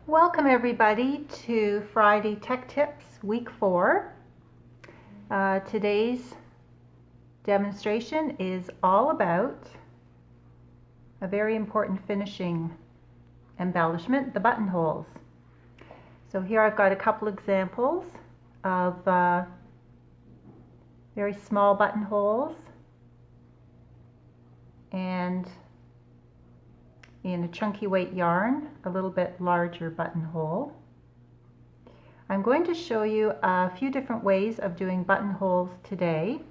Welcome everybody to Friday Tech Tips Week 4. Today's demonstration is all about a very important finishing embellishment, the buttonholes. So here I've got a couple examples of very small buttonholes and in a chunky weight yarn, a little bit larger buttonhole. I'm going to show you a few different ways of doing buttonholes today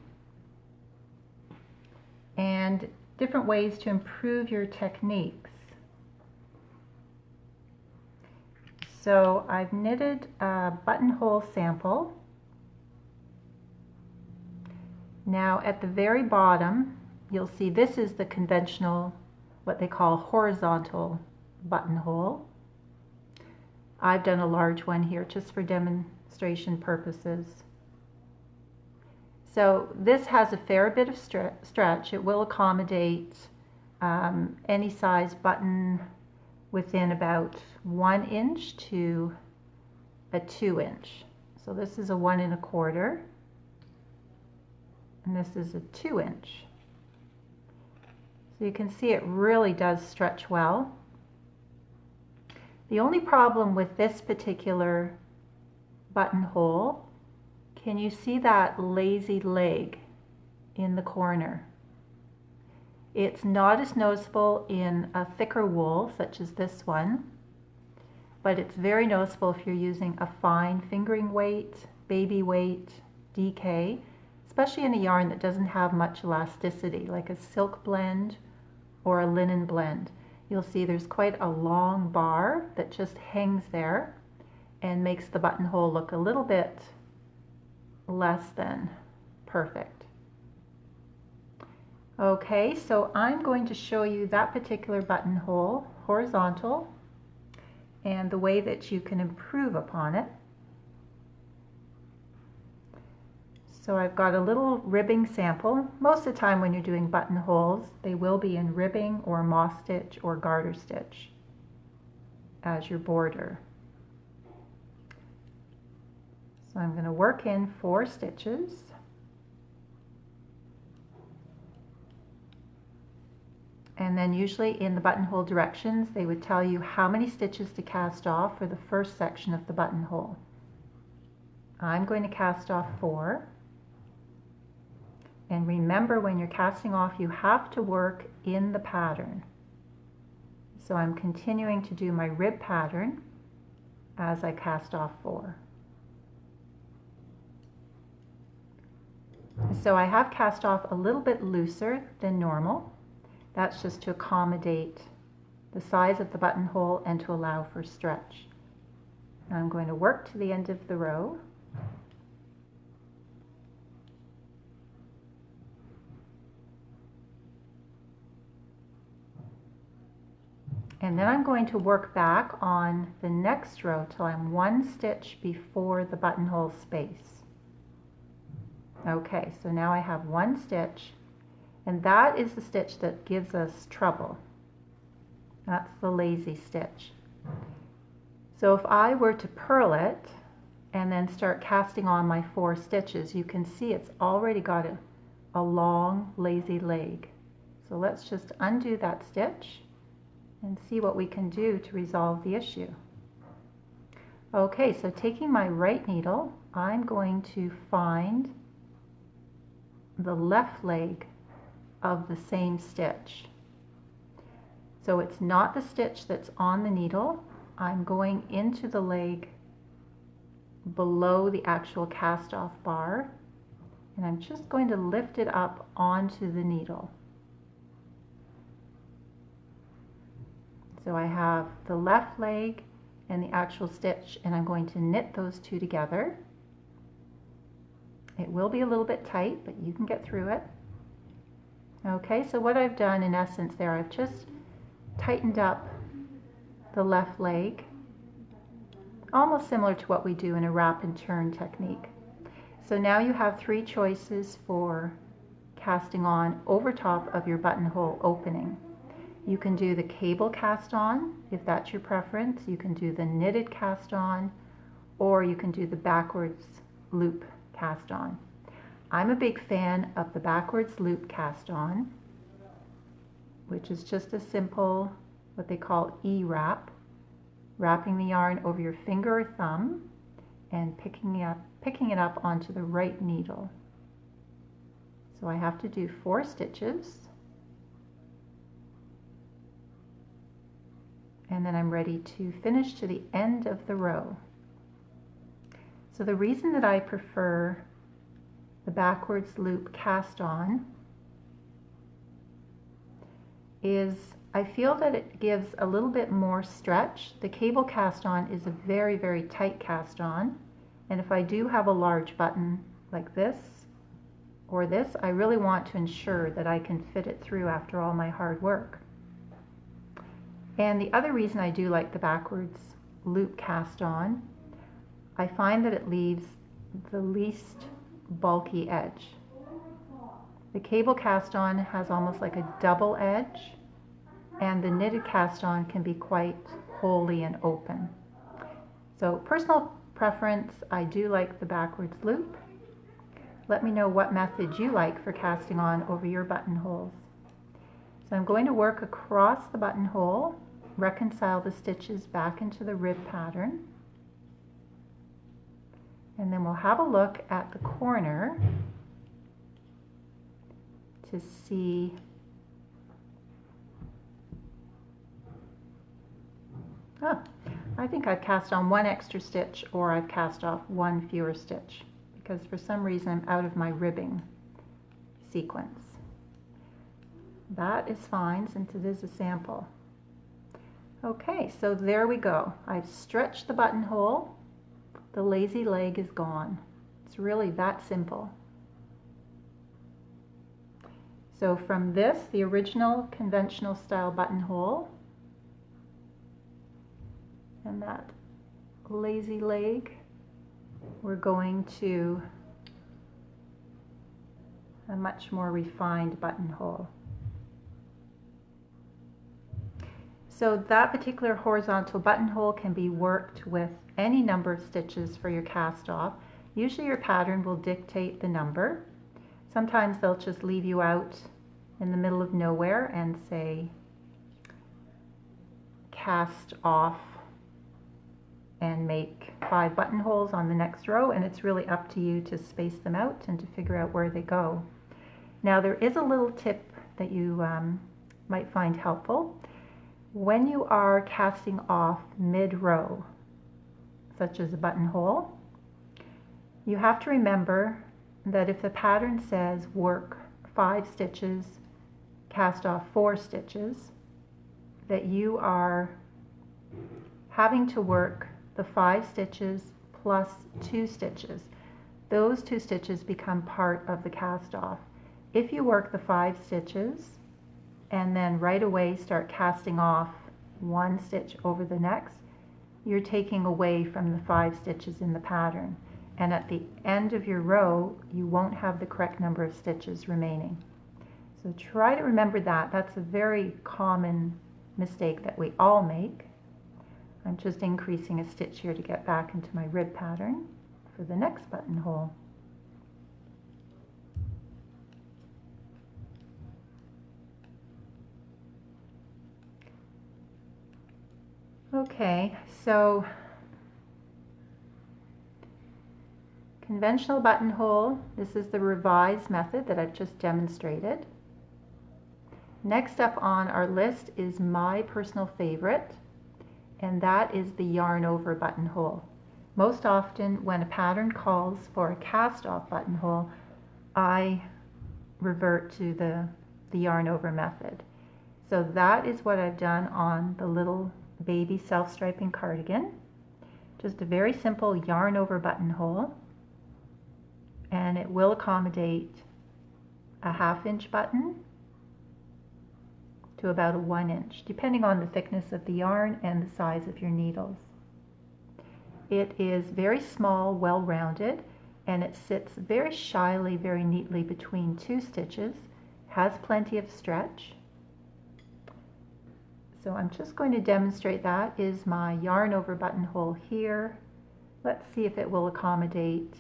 and different ways to improve your techniques. So I've knitted a buttonhole sample. Now at the very bottom you'll see this is the conventional, what they call horizontal buttonhole. I've done a large one here just for demonstration purposes. So this has a fair bit of stretch. It will accommodate any size button within about 1 inch to a 2 inch. So this is a 1 1/4 and this is a 2 inch. So you can see it really does stretch well. The only problem with this particular buttonhole, can you see that lazy leg in the corner? It's not as noticeable in a thicker wool such as this one, but it's very noticeable if you're using a fine fingering weight, baby weight, DK, especially in a yarn that doesn't have much elasticity, like a silk blend or a linen blend. You'll see there's quite a long bar that just hangs there and makes the buttonhole look a little bit less than perfect. Okay, so I'm going to show you that particular buttonhole, horizontal, and the way that you can improve upon it. So I've got a little ribbing sample. Most of the time when you're doing buttonholes, they will be in ribbing or moss stitch or garter stitch as your border. So I'm going to work in 4 stitches. And then usually in the buttonhole directions, they would tell you how many stitches to cast off for the first section of the buttonhole. I'm going to cast off 4. And remember, when you're casting off, you have to work in the pattern. So I'm continuing to do my rib pattern as I cast off 4. So I have cast off a little bit looser than normal. That's just to accommodate the size of the buttonhole and to allow for stretch. Now I'm going to work to the end of the row. And then I'm going to work back on the next row till I'm 1 stitch before the buttonhole space. Okay, so now I have 1 stitch, and that is the stitch that gives us trouble. That's the lazy stitch. So if I were to purl it and then start casting on my 4 stitches, you can see it's already got a long lazy leg. So let's just undo that stitch and see what we can do to resolve the issue. Okay, so taking my right needle, I'm going to find the left leg of the same stitch. So it's not the stitch that's on the needle. I'm going into the leg below the actual cast off bar, and I'm just going to lift it up onto the needle. So I have the left leg and the actual stitch, and I'm going to knit those 2 together. It will be a little bit tight, but you can get through it. Okay, so what I've done in essence there, I've just tightened up the left leg, almost similar to what we do in a wrap and turn technique. So now you have 3 choices for casting on over top of your buttonhole opening. You can do the cable cast on if that's your preference. You can do the knitted cast on, or you can do the backwards loop cast on. I'm a big fan of the backwards loop cast on, which is just a simple, what they call E-wrap, wrapping the yarn over your finger or thumb and picking it up onto the right needle. So I have to do 4 stitches, and then I'm ready to finish to the end of the row. So the reason that I prefer the backwards loop cast on is I feel that it gives a little bit more stretch. The cable cast on is a very, very tight cast on, and if I do have a large button like this or this, I really want to ensure that I can fit it through after all my hard work. And the other reason I do like the backwards loop cast on, I find that it leaves the least bulky edge. The cable cast on has almost like a double edge, and the knitted cast on can be quite holy and open. So personal preference, I do like the backwards loop. Let me know what method you like for casting on over your buttonholes. So I'm going to work across the buttonhole, reconcile the stitches back into the rib pattern, and then we'll have a look at the corner to see I think I've cast on 1 extra stitch, or I've cast off 1 fewer stitch, because for some reason I'm out of my ribbing sequence. That is fine since it is a sample. Okay, so there we go. I've stretched the buttonhole. The lazy leg is gone. It's really that simple. So from this, the original conventional style buttonhole, and that lazy leg, we're going to a much more refined buttonhole. So that particular horizontal buttonhole can be worked with any number of stitches for your cast off. Usually your pattern will dictate the number. Sometimes they'll just leave you out in the middle of nowhere and say cast off and make 5 buttonholes on the next row, and it's really up to you to space them out and to figure out where they go. Now there is a little tip that you might find helpful. When you are casting off mid-row, such as a buttonhole, you have to remember that if the pattern says work 5 stitches, cast off 4 stitches, that you are having to work the 5 stitches plus 2 stitches. Those 2 stitches become part of the cast off. If you work the 5 stitches and then right away start casting off 1 stitch over the next, you're taking away from the 5 stitches in the pattern, and at the end of your row you won't have the correct number of stitches remaining. So try to remember that. That's a very common mistake that we all make. I'm just increasing a stitch here to get back into my rib pattern for the next buttonhole. Okay, so conventional buttonhole, this is the revised method that I've just demonstrated. Next up on our list is my personal favorite, and that is the yarn over buttonhole. Most often when a pattern calls for a cast off buttonhole, I revert to the yarn over method. So that is what I've done on the little baby self-striping cardigan. Just a very simple yarn over buttonhole, and it will accommodate a 1/2 inch button to about a 1 inch, depending on the thickness of the yarn and the size of your needles. It is very small, well-rounded, and it sits very shyly, very neatly between 2 stitches, has plenty of stretch. So I'm just going to demonstrate that is my yarn over buttonhole here. Let's see if it will accommodate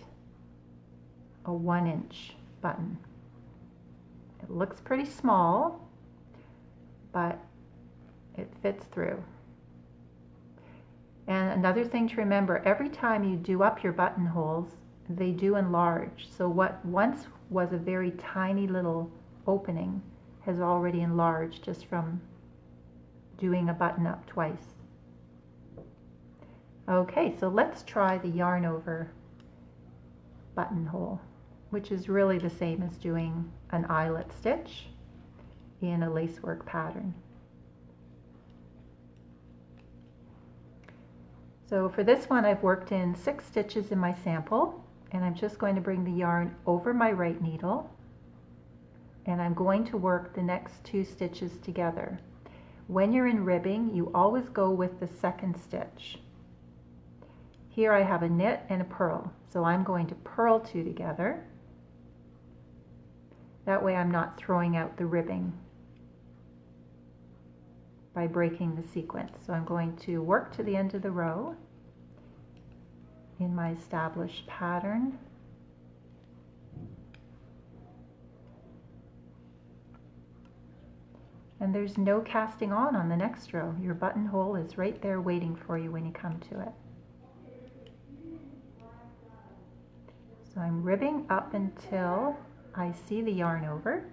a 1-inch button. It looks pretty small, but it fits through. And another thing to remember, every time you do up your buttonholes, they do enlarge. So what once was a very tiny little opening has already enlarged just from doing a button up twice. Okay, so let's try the yarn over buttonhole, which is really the same as doing an eyelet stitch in a lacework pattern. So for this one, I've worked in 6 stitches in my sample, and I'm just going to bring the yarn over my right needle, and I'm going to work the next 2 stitches together. When you're in ribbing, you always go with the second stitch. Here I have a knit and a purl, so I'm going to purl 2 together. That way I'm not throwing out the ribbing by breaking the sequence. So I'm going to work to the end of the row in my established pattern. And there's no casting on the next row. Your buttonhole is right there waiting for you when you come to it. So I'm ribbing up until I see the yarn over,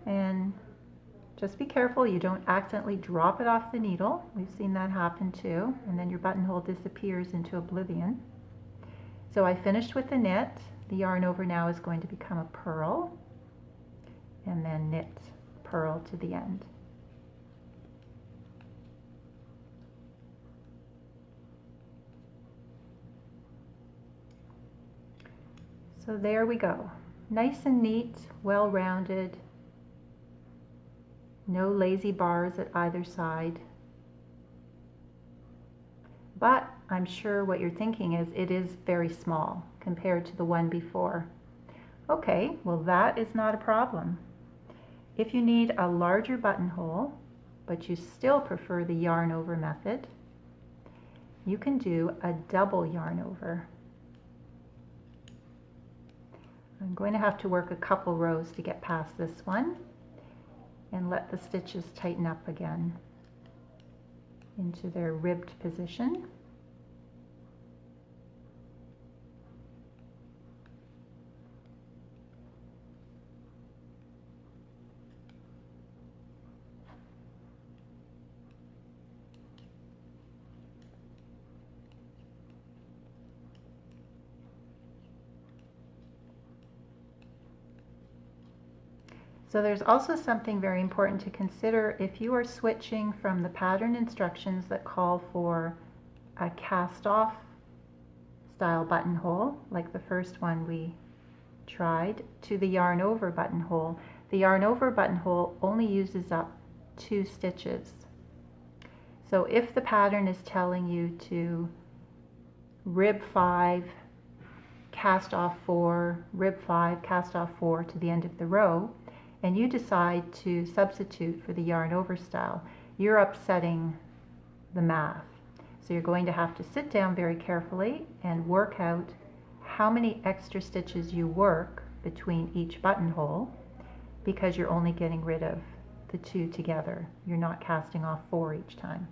and just be careful you don't accidentally drop it off the needle. We've seen that happen too, and then your buttonhole disappears into oblivion. So I finished with the knit. The yarn over now is going to become a purl, and then knit, purl to the end. So there we go. Nice and neat, well-rounded, no lazy bars at either side. But I'm sure what you're thinking is it is very small compared to the one before. Okay, well that is not a problem. If you need a larger buttonhole, but you still prefer the yarn over method, you can do a double yarn over. I'm going to have to work a couple rows to get past this one and let the stitches tighten up again into their ribbed position. So there's also something very important to consider if you are switching from the pattern instructions that call for a cast-off style buttonhole, like the first one we tried, to the yarn over buttonhole. The yarn over buttonhole only uses up 2 stitches. So if the pattern is telling you to rib 5, cast off 4, rib 5, cast off 4 to the end of the row, and you decide to substitute for the yarn over style, you're upsetting the math. So you're going to have to sit down very carefully and work out how many extra stitches you work between each buttonhole, because you're only getting rid of the 2 together. You're not casting off 4 each time.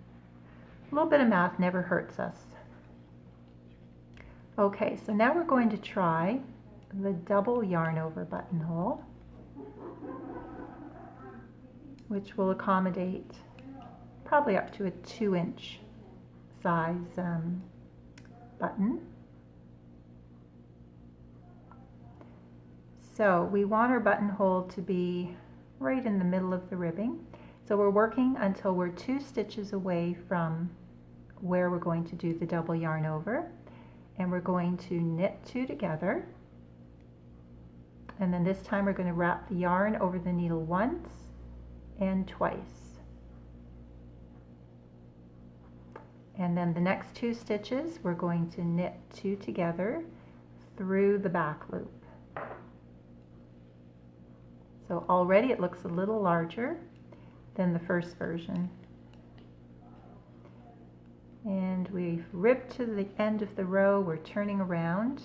A little bit of math never hurts us. Okay, so now we're going to try the double yarn over buttonhole, which will accommodate probably up to a 2-inch size button. So we want our buttonhole to be right in the middle of the ribbing. So we're working until we're 2 stitches away from where we're going to do the double yarn over, and we're going to knit 2 together, and then this time we're going to wrap the yarn over the needle once and twice. And then the next 2 stitches we're going to knit 2 together through the back loop. So already it looks a little larger than the first version. And we've ribbed to the end of the row. We're turning around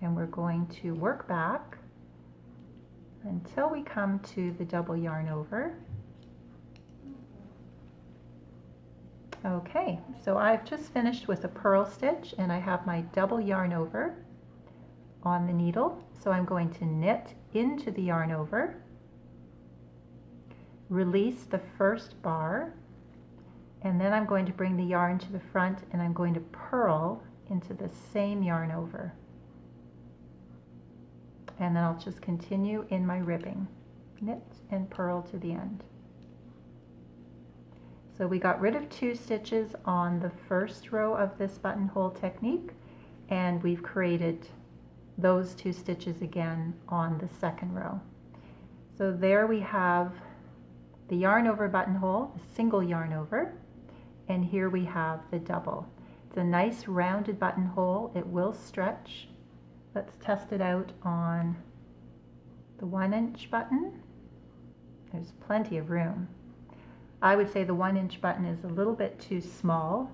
and we're going to work back until we come to the double yarn over. Okay, so I've just finished with a purl stitch and I have my double yarn over on the needle. So I'm going to knit into the yarn over, release the first bar, and then I'm going to bring the yarn to the front and I'm going to purl into the same yarn over. And then I'll just continue in my ribbing. Knit and purl to the end. So we got rid of 2 stitches on the first row of this buttonhole technique, and we've created those 2 stitches again on the second row. So there we have the yarn over buttonhole, a single yarn over, and here we have the double. It's a nice rounded buttonhole. It will stretch. Let's test it out on the 1-inch button. There's plenty of room. I would say the 1-inch button is a little bit too small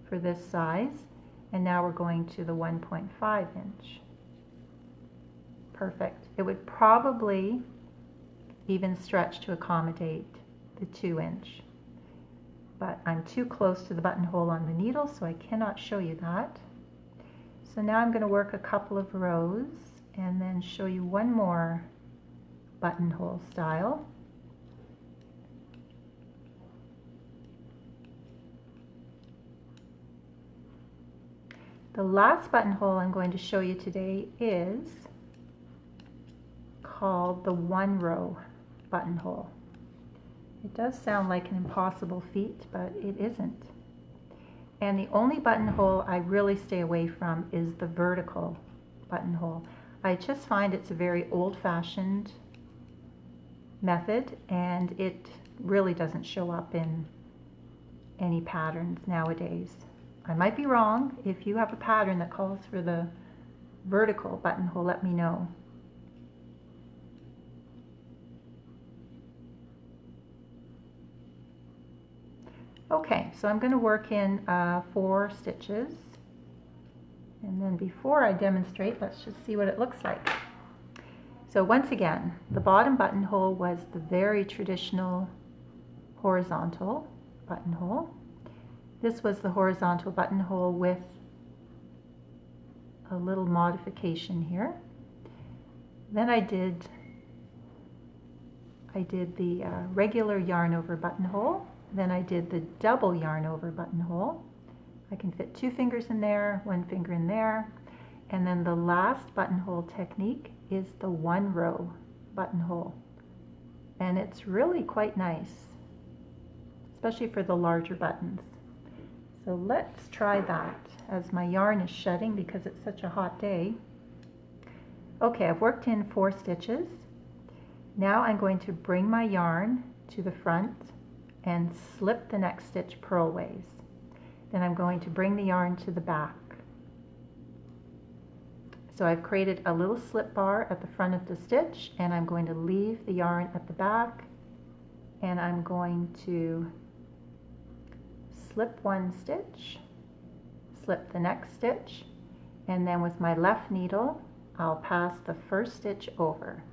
for this size, and now we're going to the 1.5-inch. Perfect. It would probably even stretch to accommodate the 2-inch. But I'm too close to the buttonhole on the needle, so I cannot show you that. So now I'm going to work a couple of rows and then show you one more buttonhole style. The last buttonhole I'm going to show you today is called the 1-row buttonhole. It does sound like an impossible feat, but it isn't. And the only buttonhole I really stay away from is the vertical buttonhole. I just find it's a very old-fashioned method, and it really doesn't show up in any patterns nowadays. I might be wrong. If you have a pattern that calls for the vertical buttonhole, let me know. Okay, so I'm going to work in 4 stitches, and then before I demonstrate, let's just see what it looks like. So once again, the bottom buttonhole was the very traditional horizontal buttonhole. This was the horizontal buttonhole with a little modification here. Then I did the regular yarn over buttonhole. Then I did the double yarn over buttonhole. I can fit 2 fingers in there, 1 finger in there. And then the last buttonhole technique is the 1-row buttonhole. And it's really quite nice, especially for the larger buttons. So let's try that as my yarn is shedding because it's such a hot day. Okay, I've worked in 4 stitches. Now I'm going to bring my yarn to the front and slip the next stitch purlways. Then I'm going to bring the yarn to the back. So I've created a little slip bar at the front of the stitch, and I'm going to leave the yarn at the back, and I'm going to slip 1 stitch, slip the next stitch, and then with my left needle I'll pass the first stitch over.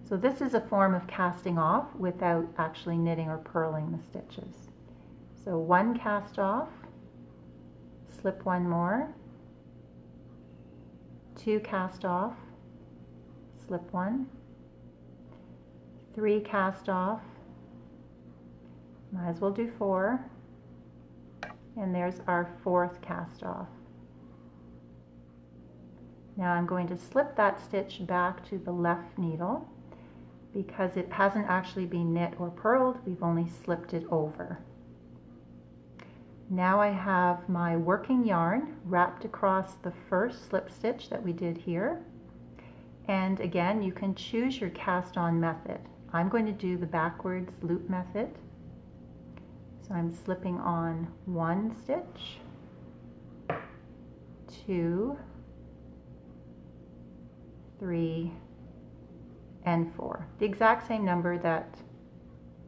So this is a form of casting off without actually knitting or purling the stitches. So 1 cast off, slip 1 more, 2 cast off, slip 1, 3 cast off, might as well do 4, and there's our 4th cast off. Now I'm going to slip that stitch back to the left needle because it hasn't actually been knit or purled, we've only slipped it over. Now I have my working yarn wrapped across the first slip stitch that we did here. And again, you can choose your cast on method. I'm going to do the backwards loop method. So I'm slipping on 1 stitch, 2, 3, and 4. The exact same number that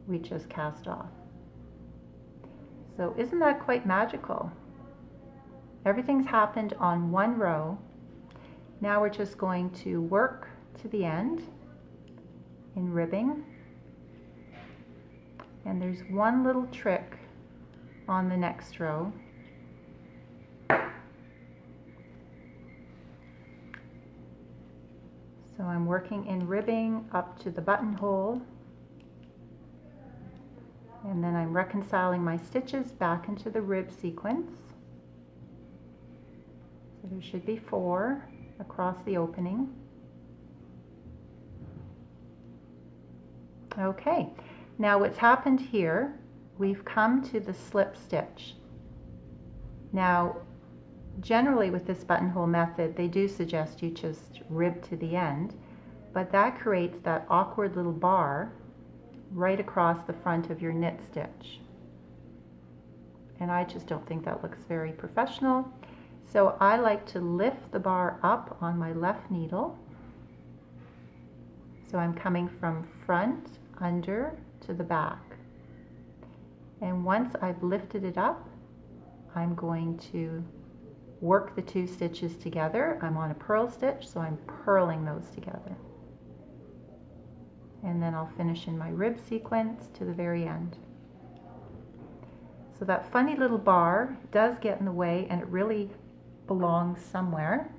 we just cast off. So isn't that quite magical? Everything's happened on one row. Now we're just going to work to the end in ribbing. And there's one little trick on the next row. So I'm working in ribbing up to the buttonhole, and then I'm reconciling my stitches back into the rib sequence. So there should be 4 across the opening. Okay, now what's happened here, we've come to the slip stitch. Now generally with this buttonhole method, they do suggest you just rib to the end, but that creates that awkward little bar right across the front of your knit stitch. And I just don't think that looks very professional. So I like to lift the bar up on my left needle. So I'm coming from front, under, to the back. And once I've lifted it up, I'm going to work the 2 stitches together. I'm on a purl stitch, so I'm purling those together. And then I'll finish in my rib sequence to the very end. So that funny little bar does get in the way, and it really belongs somewhere.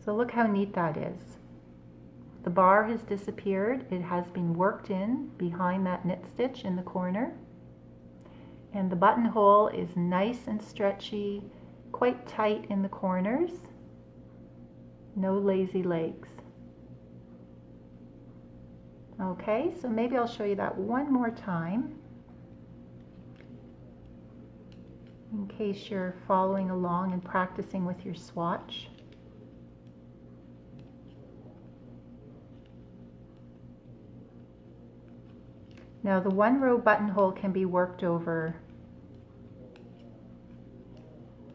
So look how neat that is. The bar has disappeared. It has been worked in behind that knit stitch in the corner. And the buttonhole is nice and stretchy, quite tight in the corners. No lazy legs. Okay, so maybe I'll show you that one more time in case you're following along and practicing with your swatch. Now the 1 row buttonhole can be worked over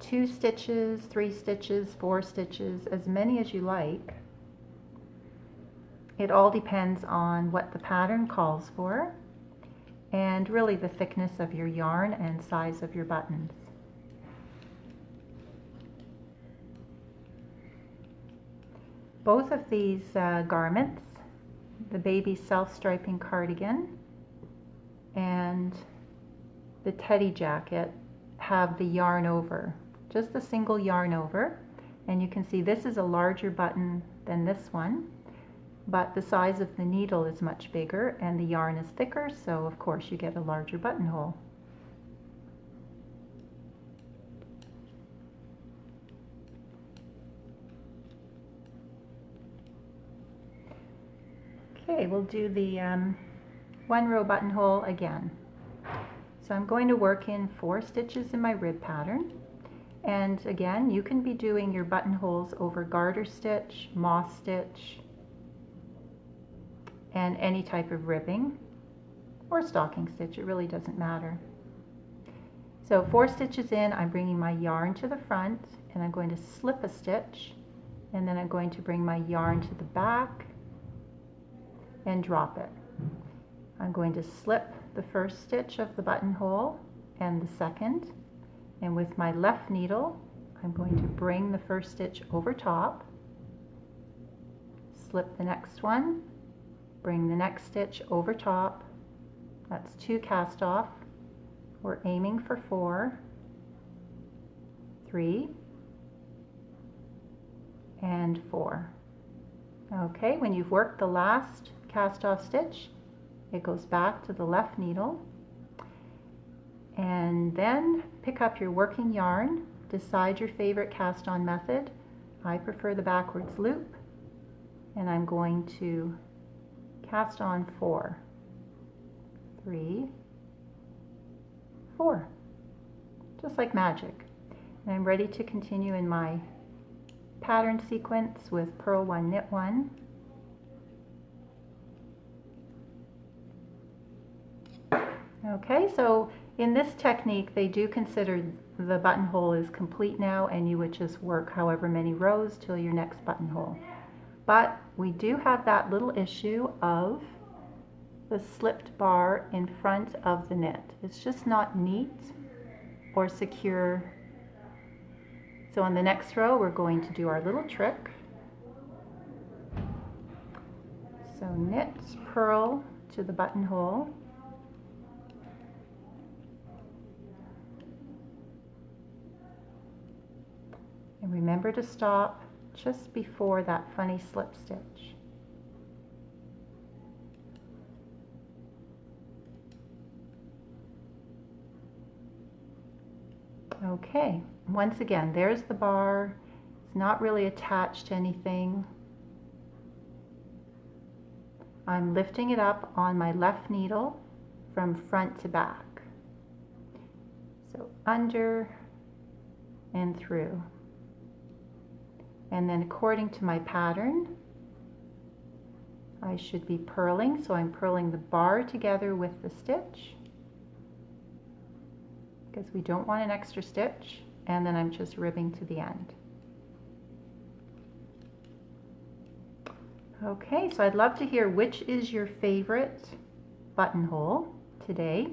2 stitches, 3 stitches, 4 stitches, as many as you like. It all depends on what the pattern calls for and really the thickness of your yarn and size of your buttons. Both of these garments, the baby self-striping cardigan and the teddy jacket, have the yarn over, just a single yarn over. And you can see this is a larger button than this one, but the size of the needle is much bigger and the yarn is thicker, so of course you get a larger buttonhole. Okay, we'll do the 1 row buttonhole again. So I'm going to work in 4 stitches in my rib pattern. And again, you can be doing your buttonholes over garter stitch, moss stitch, and any type of ribbing or stocking stitch, it really doesn't matter. So 4 stitches in, I'm bringing my yarn to the front and I'm going to slip a stitch, and then I'm going to bring my yarn to the back and drop it. I'm going to slip the first stitch of the buttonhole and the second, and with my left needle I'm going to bring the first stitch over top, slip the next one, bring the next stitch over top. That's 2 cast off. We're aiming for 4, 3, and 4. Okay, when you've worked the last cast off stitch, it goes back to the left needle, and then pick up your working yarn, decide your favorite cast on method. I prefer the backwards loop, and I'm going to cast on 4, 3, 4, just like magic. And I'm ready to continue in my pattern sequence with purl 1, knit 1. Okay, so in this technique they do consider the buttonhole is complete now, and you would just work however many rows till your next buttonhole. But we do have that little issue of the slipped bar in front of the knit. It's just not neat or secure. So on the next row, we're going to do our little trick. So knit, purl to the buttonhole. And remember to stop just before that funny slip stitch. Okay, once again, there's the bar. It's not really attached to anything. I'm lifting it up on my left needle from front to back. So under and through. And then according to my pattern, I should be purling. So I'm purling the bar together with the stitch, because we don't want an extra stitch, and then I'm just ribbing to the end. Okay, so I'd love to hear which is your favorite buttonhole today.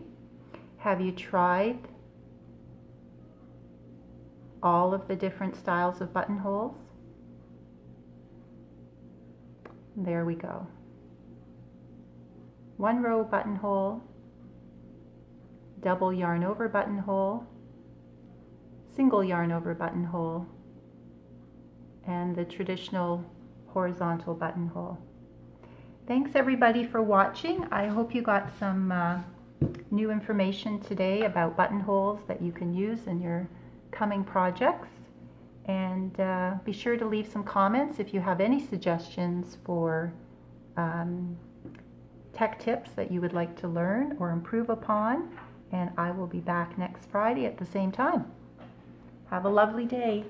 Have you tried all of the different styles of buttonholes? There we go. One row buttonhole, double yarn over buttonhole, single yarn over buttonhole, and the traditional horizontal buttonhole. Thanks everybody for watching. I hope you got some new information today about buttonholes that you can use in your coming projects. And be sure to leave some comments if you have any suggestions for tech tips that you would like to learn or improve upon. And I will be back next Friday at the same time. Have a lovely day.